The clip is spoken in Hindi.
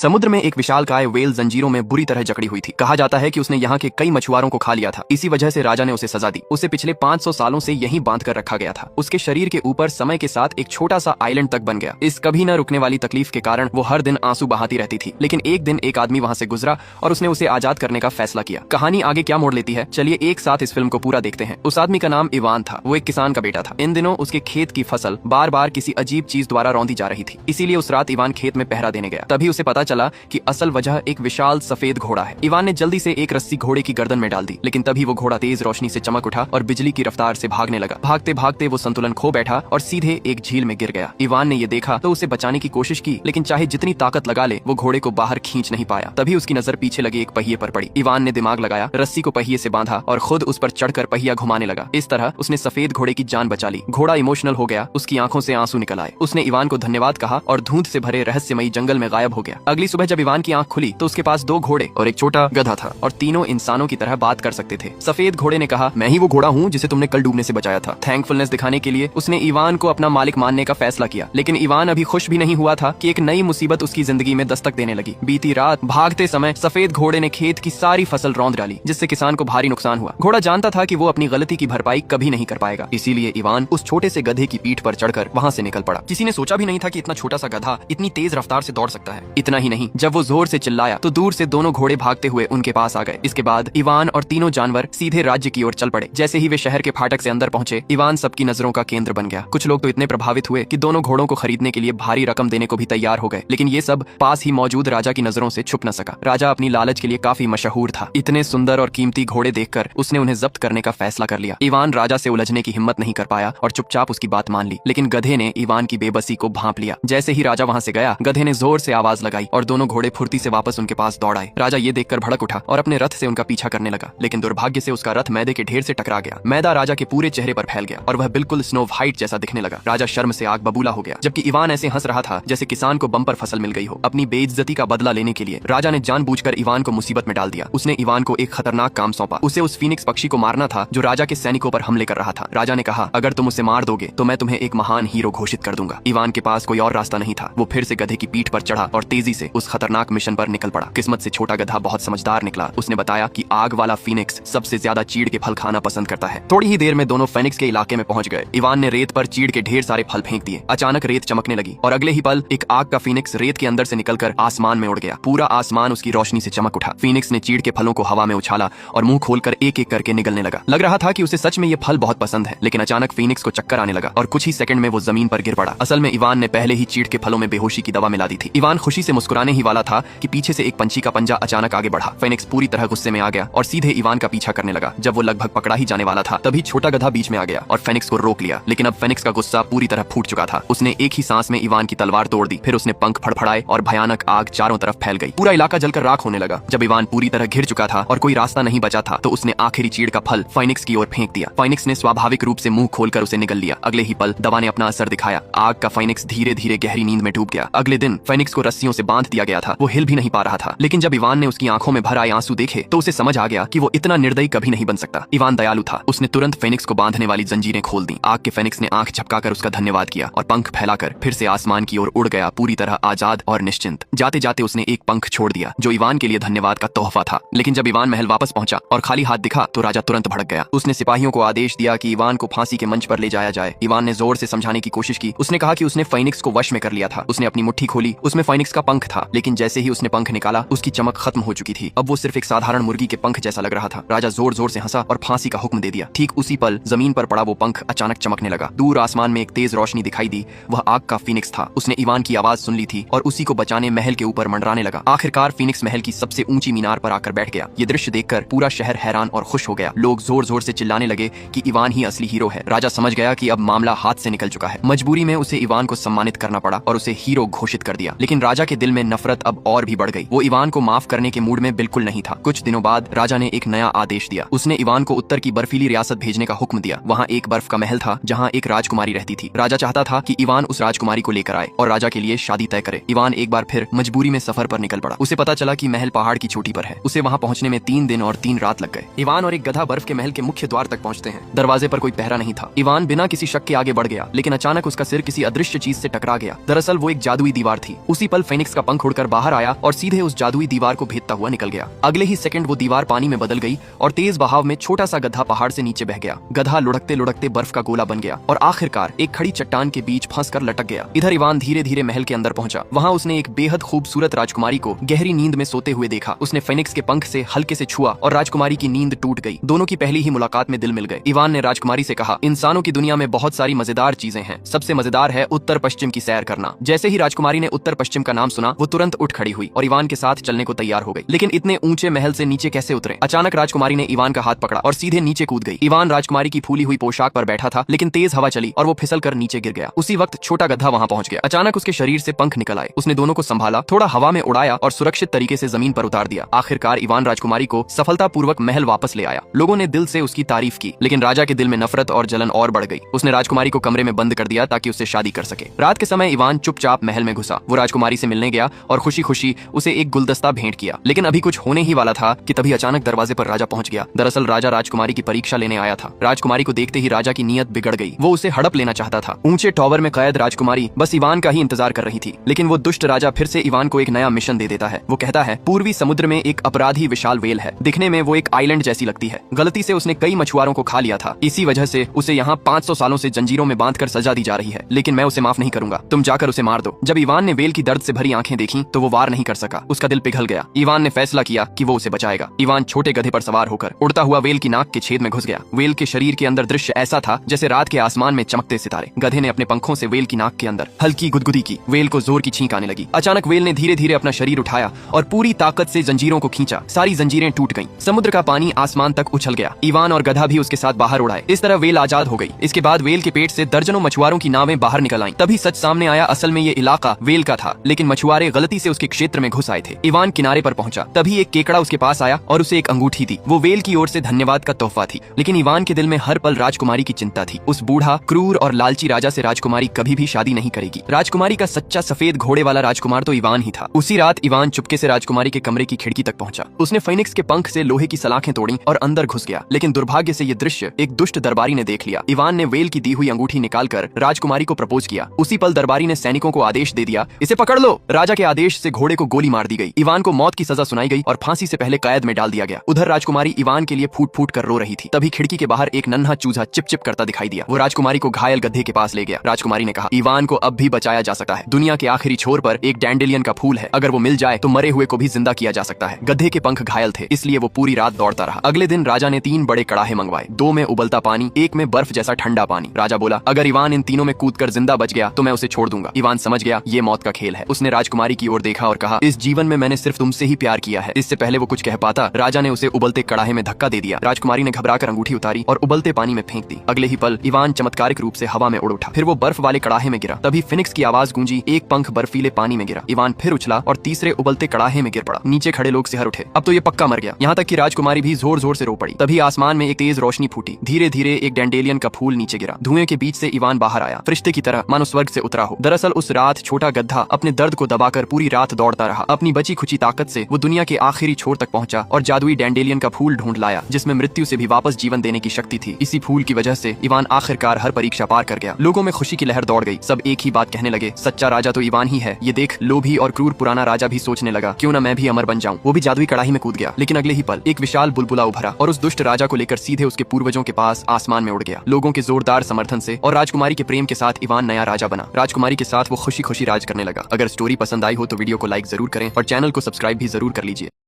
समुद्र में एक विशालकाय व्हेल जंजीरों में बुरी तरह जकड़ी हुई थी। कहा जाता है कि उसने यहाँ के कई मछुआरों को खा लिया था। इसी वजह से राजा ने उसे सजा दी। उसे पिछले 500 सालों से यहीं बांध कर रखा गया था। उसके शरीर के ऊपर समय के साथ एक छोटा सा आइलैंड तक बन गया। इस कभी न रुकने वाली तकलीफ के कारण वो हर दिन आंसू बहाती रहती थी। लेकिन एक दिन एक आदमी वहाँ से गुजरा और उसने उसे आजाद करने का फैसला किया। कहानी आगे क्या मोड़ लेती है, चलिए एक साथ इस फिल्म को पूरा देखते हैं। उस आदमी का नाम इवान था। वो एक किसान का बेटा था। इन दिनों उसके खेत की फसल बार बार किसी अजीब चीज द्वारा रौंदी जा रही थी। इसीलिए उस रात इवान खेत में पहरा देने गया। तभी उसे पता चला कि असल वजह एक विशाल सफेद घोड़ा है। इवान ने जल्दी से एक रस्सी घोड़े की गर्दन में डाल दी, लेकिन तभी वो घोड़ा तेज रोशनी से चमक उठा और बिजली की रफ्तार से भागने लगा। भागते भागते वो संतुलन खो बैठा और सीधे एक झील में गिर गया। इवान ने ये देखा तो उसे बचाने की कोशिश की, लेकिन चाहे जितनी ताकत लगा ले वो घोड़े को बाहर खींच नहीं पाया। तभी उसकी नजर पीछे लगे एक पहिए पर पड़ी। इवान ने दिमाग लगाया, रस्सी को पहिए से बांधा और खुद उस पर चढ़कर पहिया घुमाने लगा। इस तरह उसने सफेद घोड़े की जान बचा ली। घोड़ा इमोशनल हो गया, उसकी आंखों से आंसू निकल आए। उसने इवान को धन्यवाद कहा और धुंध से भरे रहस्यमयी जंगल में गायब हो गया। अगली सुबह जब इवान की आंख खुली तो उसके पास 2 घोड़े और एक छोटा गधा था और तीनों इंसानों की तरह बात कर सकते थे। सफेद घोड़े ने कहा, मैं ही वो घोड़ा हूँ जिसे तुमने कल डूबने से बचाया था। थैंकफुलनेस दिखाने के लिए उसने इवान को अपना मालिक मानने का फैसला किया। लेकिन इवान अभी खुश भी नहीं हुआ था कि एक नई मुसीबत उसकी जिंदगी में दस्तक देने लगी। बीती रात भागते समय सफेद घोड़े ने खेत की सारी फसल रौंद डाली, जिससे किसान को भारी नुकसान हुआ। घोड़ा जानता था कि वो अपनी गलती की भरपाई कभी नहीं कर पाएगा। इसीलिए इवान उस छोटे से गधे की पीठ पर चढ़कर वहाँ से निकल पड़ा। किसी ने सोचा भी नहीं था कि इतना छोटा सा गधा इतनी तेज रफ्तार से दौड़ सकता है। इतना ही नहीं, जब वो जोर से चिल्लाया तो दूर से दोनों घोड़े भागते हुए उनके पास आ गए। इसके बाद इवान और तीनों जानवर सीधे राज्य की ओर चल पड़े। जैसे ही वे शहर के फाटक से अंदर पहुंचे, इवान सबकी नजरों का केंद्र बन गया। कुछ लोग तो इतने प्रभावित हुए कि दोनों घोड़ों को खरीदने के लिए भारी रकम देने को भी तैयार हो गए। लेकिन ये सब पास ही मौजूद राजा की नजरों से छुप न सका। राजा अपनी लालच के लिए काफी मशहूर था। इतने सुंदर और कीमती घोड़े देखकर उसने उन्हें जब्त करने का फैसला कर लिया। इवान राजा से उलझने की हिम्मत नहीं कर पाया और चुपचाप उसकी बात मान ली। लेकिन गधे ने इवान की बेबसी को भांप लिया। जैसे ही राजा वहां से गया, गधे ने जोर से आवाज लगाई और दोनों घोड़े फुर्ती से वापस उनके पास दौड़ आए। राजा ये देखकर भड़क उठा और अपने रथ से उनका पीछा करने लगा। लेकिन दुर्भाग्य से उसका रथ मैदे के ढेर से टकरा गया। मैदा राजा के पूरे चेहरे पर फैल गया और वह बिल्कुल स्नो व्हाइट जैसा दिखने लगा। राजा शर्म से आग बबूला हो गया, जबकि इवान ऐसे हंस रहा था जैसे किसान को बम्पर फसल मिल गई हो। अपनी बेइज्जती का बदला लेने के लिए राजा ने जानबूझकर इवान को मुसीबत में डाल दिया। उसने इवान को एक खतरनाक काम सौंपा। उसे उस फीनिक्स पक्षी को मारना था जो राजा के सैनिकों पर हमले कर रहा था। राजा ने कहा, अगर तुम उसे मार दोगे तो मैं तुम्हें एक महान हीरो घोषित कर दूंगा। इवान के पास कोई और रास्ता नहीं था। वो फिर से गधे की पीठ पर चढ़ा और तेजी से उस खतरनाक मिशन पर निकल पड़ा। किस्मत से छोटा गधा बहुत समझदार निकला। उसने बताया कि आग वाला फीनिक्स सबसे ज्यादा चीड़ के फल खाना पसंद करता है। थोड़ी ही देर में दोनों फीनिक्स के इलाके में पहुंच गए। इवान ने रेत पर चीड़ के ढेर सारे फल फेंक दिए। अचानक रेत चमकने लगी और अगले ही पल एक आग का फीनिक्स रेत के अंदर से निकलकर आसमान में उड़ गया। पूरा आसमान उसकी रोशनी से चमक उठा। फीनिक्स ने चीड़ के फलों को हवा में उछाला और मुंह खोलकर एक एक करके निगलने लगा। लग रहा था कि उसे सच में ये फल बहुत पसंद है। लेकिन अचानक फीनिक्स को चक्कर आने लगा और कुछ ही सेकंड में वो जमीन पर गिर पड़ा। असल में इवान ने पहले ही चीड़ के फलों में बेहोशी की दवा मिला दी थी। इवान खुशी से मुस्कुराने ही वाला था कि पीछे से एक पंछी का पंजा अचानक आगे बढ़ा। फीनिक्स पूरी तरह गुस्से में आ गया और सीधे इवान का पीछा करने लगा। जब वो लगभग पकड़ा ही जाने वाला था, तभी छोटा गधा बीच में आ गया और फीनिक्स को रोक लिया। लेकिन अब फीनिक्स का गुस्सा पूरी तरह फूट चुका था। उसने एक ही सांस में इवान की तलवार तोड़ दी। फिर उसने पंख फड़फड़ाए और भयानक आग चारों तरफ फैल गई। पूरा इलाका जलकर राख होने लगा। जब इवान पूरी तरह घिर चुका था और कोई रास्ता नहीं बचा था, तो उसने आखिरी चीड़ का फल फीनिक्स की ओर फेंक दिया। फीनिक्स ने स्वाभाविक रूप से मुंह खोलकर उसे निगल लिया। अगले ही पल दवा ने अपना असर दिखाया। आग का फीनिक्स धीरे धीरे गहरी नींद में डूब गया। अगले दिन फीनिक्स को रस्सियों से बांध दिया गया था। वो हिल भी नहीं पा रहा था। लेकिन जब इवान ने उसकी आंखों में भर आए आंसू देखे तो उसे समझ आ गया कि वो इतना निर्दयी कभी नहीं बन सकता। इवान दयालु था। उसने तुरंत फीनिक्स को बांधने वाली जंजीरें खोल दी। आग के फीनिक्स ने आंख झपकाकर उसका धन्यवाद किया और पंख फैलाकर फिर से आसमान की ओर उड़ गया, पूरी तरह आजाद और निश्चिंत। जाते जाते उसने एक पंख छोड़ दिया जो इवान के लिए धन्यवाद का तोहफा था। लेकिन जब इवान महल वापस पहुंचा और खाली हाथ दिखा तो राजा तुरंत भड़क गया। उसने सिपाहियों को आदेश दिया कि इवान को फांसी के मंच पर ले जाया जाए। इवान ने जोर से समझाने की कोशिश की। उसने कहा कि उसने फीनिक्स को वश में कर लिया था। उसने अपनी मुट्ठी खोली, उसमें फीनिक्स का पंख था। लेकिन जैसे ही उसने पंख निकाला, उसकी चमक खत्म हो चुकी थी। अब वो सिर्फ एक साधारण मुर्गी के पंख जैसा लग रहा था। राजा जोर जोर से हंसा और फांसी का हुक्म दे दिया। ठीक उसी पल जमीन पर पड़ा वो पंख अचानक चमकने लगा। दूर आसमान में एक तेज रोशनी दिखाई दी। वह आग का फीनिक्स था। उसने इवान की आवाज सुन ली थी और उसी को बचाने महल के ऊपर मंडराने लगा। आखिरकार फीनिक्स महल की सबसे ऊंची मीनार पर आकर बैठ गया। ये दृश्य देखकर पूरा शहर हैरान और खुश हो गया। लोग जोर जोर से चिल्लाने लगे कि इवान ही असली हीरो है। राजा समझ गया कि अब मामला हाथ से निकल चुका है। मजबूरी में उसे इवान को सम्मानित करना पड़ा और उसे हीरो घोषित कर दिया। लेकिन राजा के दिल में नफरत अब और भी बढ़ गई। वो इवान को माफ करने के मूड में बिल्कुल नहीं था। कुछ दिनों बाद राजा ने एक नया आदेश दिया। उसने इवान को उत्तर की बर्फीली रियासत भेजने का हुक्म दिया। वहाँ एक बर्फ का महल था जहाँ एक राजकुमारी रहती थी। राजा चाहता था कि इवान उस राजकुमारी को लेकर आए और राजा के लिए शादी तय करे। इवान एक बार फिर मजबूरी में सफर पर निकल पड़ा। उसे पता चला कि महल पहाड़ की चोटी पर है। उसे वहाँ पहुँचने में 3 दिन और 3 रात लग गए। इवान और एक गधा बर्फ के महल के मुख्य द्वार तक पहुँचते हैं। दरवाजे पर कोई पहरा नहीं था। इवान बिना किसी शक के आगे बढ़ गया, लेकिन अचानक उसका सिर किसी अदृश्य चीज से टकरा गया। दरअसल वो एक जादुई दीवार थी। उसी पल फीनिक्स का पंख पंख उड़कर बाहर आया और सीधे उस जादुई दीवार को भेदता हुआ निकल गया। अगले ही सेकंड वो दीवार पानी में बदल गई और तेज बहाव में छोटा सा गधा पहाड़ से नीचे बह गया। गधा लुढ़कते लुढ़कते बर्फ का गोला बन गया और आखिरकार एक खड़ी चट्टान के बीच फंसकर लटक गया। इधर इवान धीरे धीरे महल के अंदर पहुंचा। वहां उसने एक बेहद खूबसूरत राजकुमारी को गहरी नींद में सोते हुए देखा। उसने फेनिक्स के पंख से हल्के से छुआ और राजकुमारी की नींद टूट गई। दोनों की पहली ही मुलाकात में दिल मिल गए। इवान ने राजकुमारी से कहा, इंसानों की दुनिया में बहुत सारी मजेदार चीजें हैं, सबसे मजेदार है उत्तर पश्चिम की सैर करना। जैसे ही राजकुमारी ने उत्तर पश्चिम का नाम सुना, वो तुरंत उठ खड़ी हुई और इवान के साथ चलने को तैयार हो गई। लेकिन इतने ऊंचे महल से नीचे कैसे उतरे? अचानक राजकुमारी ने इवान का हाथ पकड़ा और सीधे नीचे कूद गई। इवान राजकुमारी की फूली हुई पोशाक पर बैठा था, लेकिन तेज हवा चली और वो फिसल कर नीचे गिर गया। उसी वक्त छोटा गधा वहां पहुंच गया। अचानक उसके शरीर से पंख निकल आए। उसने दोनों को संभाला, थोड़ा हवा में उड़ाया और सुरक्षित तरीके से जमीन पर उतार दिया। आखिरकार इवान राजकुमारी को सफलतापूर्वक महल वापस ले आया। लोगों ने दिल से उसकी तारीफ की, लेकिन राजा के दिल में नफरत और जलन और बढ़ गई। उसने राजकुमारी को कमरे में बंद कर दिया ताकि उससे शादी कर सके। रात के समय इवान चुपचाप महल में घुसा। वो राजकुमारी से मिलने गया और खुशी खुशी उसे एक गुलदस्ता भेंट किया। लेकिन अभी कुछ होने ही वाला था कि तभी अचानक दरवाजे पर राजा पहुंच गया। दरअसल राजा राजकुमारी की परीक्षा लेने आया था। राजकुमारी को देखते ही राजा की नीयत बिगड़ गई। वो उसे हड़प लेना चाहता था। ऊंचे टॉवर में कैद राजकुमारी बस इवान का ही इंतजार कर रही थी। लेकिन वो दुष्ट राजा फिर से इवान को एक नया मिशन दे देता है। वो कहता है, पूर्वी समुद्र में एक अपराधी विशाल व्हेल है। दिखने में वो एक आइलैंड जैसी लगती है। गलती से उसने कई मछुआरों को खा लिया था। इसी वजह से उसे यहाँ 500 सालों से जंजीरों में बांधकर सजा दी जा रही है। लेकिन मैं उसे माफ नहीं करूंगा। तुम जाकर उसे मार दो। जब इवान ने व्हेल की दर्द से भरी आंखें देखी तो वो वार नहीं कर सका। उसका दिल पिघल गया। इवान ने फैसला किया कि वो उसे बचाएगा। इवान छोटे गधे पर सवार होकर उड़ता हुआ व्हेल की नाक के छेद में घुस गया। व्हेल के शरीर के अंदर दृश्य ऐसा था जैसे रात के आसमान में चमकते सितारे। गधे ने अपने पंखों से व्हेल की नाक के अंदर हल्की गुदगुदी की। व्हेल को जोर की छींक आने लगी। अचानक व्हेल ने धीरे धीरे अपना शरीर उठाया और पूरी ताकत से जंजीरों को खींचा। सारी जंजीरें टूट गईं। समुद्र का पानी आसमान तक उछल गया। इवान और गधा भी उसके साथ बाहर उड़ाए। इस तरह व्हेल आजाद हो गई। इसके बाद व्हेल के पेट से दर्जनों मछुआरों की नावें बाहर निकल आईं। तभी सच सामने आया, असल में ये इलाका व्हेल का था, लेकिन मछुआरे गलती से उसके क्षेत्र में घुस आए थे। इवान किनारे पर पहुंचा। तभी एक केकड़ा उसके पास आया और उसे एक अंगूठी दी। वो व्हेल की ओर से धन्यवाद का तोहफा थी। लेकिन इवान के दिल में हर पल राजकुमारी की चिंता थी। उस बूढ़ा, क्रूर और लालची राजा से राजकुमारी कभी भी शादी नहीं करेगी। राजकुमारी का सच्चा सफेद घोड़े वाला राजकुमार तो इवान ही था। उसी रात इवान चुपके से राजकुमारी के कमरे की खिड़की तक पहुंचा। उसने फेनिक्स के पंख से लोहे की सलाखें तोड़ी और अंदर घुस गया। लेकिन दुर्भाग्य से ये दृश्य एक दुष्ट दरबारी ने देख लिया। इवान ने व्हेल की दी हुई अंगूठी निकालकर राजकुमारी को प्रपोज किया। उसी पल दरबारी ने सैनिकों को आदेश दे दिया, इसे पकड़ लो। राजा के आदेश से घोड़े को गोली मार दी गई। इवान को मौत की सजा सुनाई गई और फांसी से पहले कैद में डाल दिया गया। उधर राजकुमारी इवान के लिए फूट फूट कर रो रही थी। तभी खिड़की के बाहर एक नन्हा चूजा चिप चिप करता दिखाई दिया। वो राजकुमारी को घायल गधे के पास ले गया। राजकुमारी ने कहा, इवान को अब भी बचाया जा सकता है। दुनिया के आखिरी छोर पर एक डैंडेलियन का फूल है। अगर वो मिल जाए तो मरे हुए को भी जिंदा किया जा सकता है। गधे के पंख घायल थे, इसलिए वो पूरी रात दौड़ता रहा। अगले दिन राजा ने 3 बड़े कड़ाहे मंगवाए। 2 में उबलता पानी, 1 में बर्फ जैसा ठंडा पानी। राजा बोला, अगर इवान इन तीनों में कूदकर जिंदा बच गया तो मैं उसे छोड़ दूंगा। इवान समझ गया ये मौत का खेल है। उसने राजकुमारी की ओर देखा और कहा, इस जीवन में मैंने सिर्फ तुमसे ही प्यार किया है। इससे पहले वो कुछ कह पाता, राजा ने उसे उबलते कड़ाहे में धक्का दे दिया। राजकुमारी ने घबराकर अंगूठी उतारी और उबलते पानी में फेंक दी। अगले ही पल इवान चमत्कारिक रूप से हवा में उड़ उठा। फिर वो बर्फ वाले कड़ाहे में गिरा। तभी फिनिक्स की आवाज गूंजी, एक पंख बर्फीले पानी में गिरा। इवान फिर उछला और तीसरे उबलते कड़ाहे में गिर पड़ा। नीचे खड़े लोग सिहर उठे, अब तो ये पक्का मर गया। यहाँ तक कि राजकुमारी भी जोर जोर से रो पड़ी। तभी आसमान में एक तेज रोशनी फूटी। धीरे धीरे एक डैंडेलियन का फूल नीचे गिरा। धुएं के बीच से इवान बाहर आया, फरिश्ते की तरह, मानो स्वर्ग से उतरा हो। दरअसल उस रात छोटा गधा अपने दर्द को दबाकर पूरी रात दौड़ता रहा। अपनी बची खुची ताकत से वो दुनिया के आखिरी छोर तक पहुंचा और जादुई डैंडेलियन का फूल ढूंढ लाया, जिसमें मृत्यु से भी वापस जीवन देने की शक्ति थी। इसी फूल की वजह से इवान आखिरकार हर परीक्षा पार कर गया। लोगों में खुशी की लहर दौड़ गई। सब एक ही बात कहने लगे, सच्चा राजा तो इवान ही है। ये देख लोभी और क्रूर पुराना राजा भी सोचने लगा, क्यों ना मैं भी अमर बन जाऊं। वो भी जादुई कड़ाही में कूद गया। लेकिन अगले ही पल एक विशाल बुलबुला उभरा और उस दुष्ट राजा को लेकर सीधे उसके पूर्वजों के पास आसमान में उड़ गया। लोगों के जोरदार समर्थन से और राजकुमारी के प्रेम के साथ इवान नया राजा बना। राजकुमारी के साथ वो खुशी खुशी राज करने लगा। अगर स्टोरी पसंद आई हो तो वीडियो को लाइक जरूर करें और चैनल को सब्सक्राइब भी जरूर कर लीजिए।